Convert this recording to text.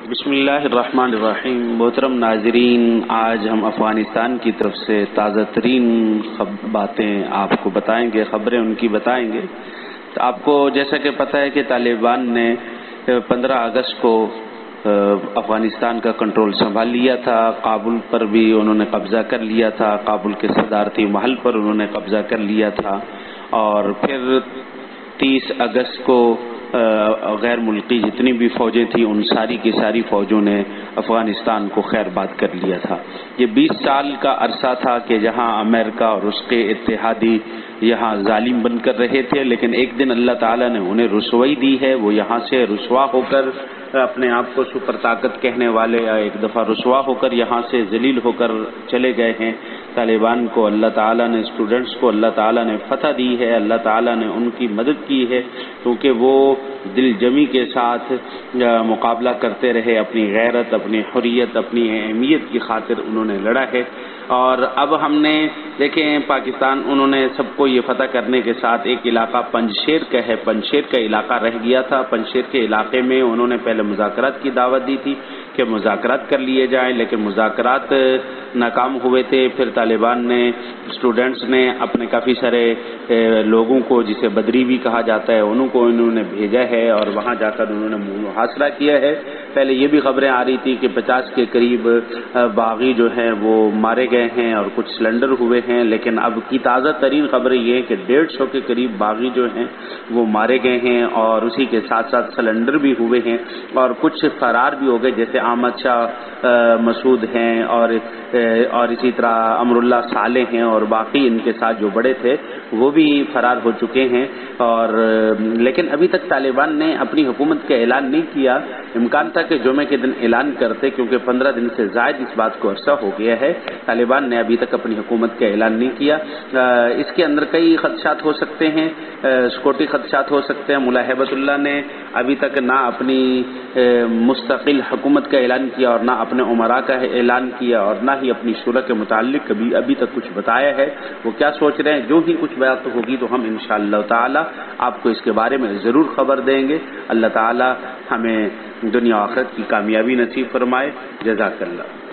بسم اللہ الرحمن الرحیم۔ محترم ناظرین، آج ہم افغانستان کی طرف سے تازہ ترین باتیں آپ کو بتائیں گے، خبریں ان کی بتائیں گے۔ تو آپ کو جیسا کہ پتہ ہے کہ طالبان نے 15 اگست کو افغانستان کا کنٹرول سنبھال لیا تھا، کابل پر بھی انہوں نے قبضہ کر لیا تھا، کابل کے صدارتی محل پر انہوں نے قبضہ کر لیا تھا، اور پھر 30 اگست کو غیر ملکی جتنی بھی فوجیں تھیں ان ساری کی ساری فوجوں نے افغانستان کو خیر باد کر لیا تھا۔ یہ 20 سال کا عرصہ تھا کہ جہاں امریکہ اور اس کے اتحادی یہاں ظالم بن کر رہے تھے، لیکن ایک دن اللہ تعالیٰ نے انہیں رسوائی دی ہے۔ وہ یہاں سے رسوا ہو کر اپنے آپ کو سپر طاقت کہنے والے ایک دفعہ رسوا ہو کر یہاں سے ذلیل ہو کر چلے گئے ہیں۔ طالبان کو اللہ تعالیٰ نے، اسٹوڈنٹس کو اللہ تعالیٰ نے فتح دی ہے، اللہ تعالیٰ نے ان کی مدد کی ہے، کیونکہ وہ دل جمی کے ساتھ مقابلہ کرتے رہے، اپنی غیرت، اپنی حریت، اپنی اہمیت کی خاطر انہوں نے لڑا ہے۔ اور اب ہم نے دیکھیں پاکستان، انہوں نے سب کو یہ فتح کرنے کے ساتھ ایک علاقہ پنجشیر کا ہے، پنجشیر کا علاقہ رہ گیا تھا۔ پنجشیر کے علاقے میں انہوں نے پہلے مذاکرات کی دعوت دی تھی کہ مذاکرات کر لیے جائیں، لیکن مذاکرات ناکام ہوئے تھے۔ پھر طالبان نے، اسٹوڈنٹس نے اپنے کافی سارے لوگوں کو، جسے بدری بھی کہا جاتا ہے، انہوں نے بھیجا ہے اور وہاں جا کر انہوں نے محاصرہ کیا ہے۔ پہلے یہ بھی خبریں آ رہی تھی کہ 50 کے قریب باغی جو ہیں وہ مارے گئے ہیں اور کچھ سلنڈر ہوئے ہیں، لیکن اب کی تازہ ترین خبریں یہ ہیں کہ 150 کے قریب باغی جو ہیں وہ مارے گئے ہیں، اور اسی کے ساتھ ساتھ سلنڈر بھی ہوئے ہیں، اور کچھ فرار بھی ہو گئے، جیسے احمد شاہ مسعود ہیں اور اسی طرح امر اللہ صالح ہیں، اور باقی ان کے ساتھ جو بڑے تھے وہ بھی فرار ہو چکے ہیں۔ اور لیکن ابھی تک طالبان نے اپنی حکومت کا اعلان نہیں کیا۔ امکان تھا کہ جمعے کے دن اعلان کرتے، کیونکہ 15 دن سے زائد اس بات کو عرصہ ہو گیا ہے، طالبان نے ابھی تک اپنی حکومت کا اعلان نہیں کیا۔ اس کے اندر کئی خدشات ہو سکتے ہیں، سکیورٹی خدشات ہو سکتے ہیں۔ ملا ہیبت اللہ نے ابھی تک نہ اپنی مستقل حکومت کا اعلان کیا اور نہ اپنے امراء کا اعلان کیا، اور نہ ہی اپنی شورا کے متعلق ابھی تک کچھ بتایا ہے۔ وہ کیا سوچ رہے ہیں، جو ہی کچھ بات ہوگی تو ہم انشاءاللہ تعالی آپ کو اس کے بارے میں ضرور خبر دیں گے۔ اللہ تعالی ہمیں دنیا و آخرت کی کامیابی نصیب فرمائے۔ جزاک اللہ۔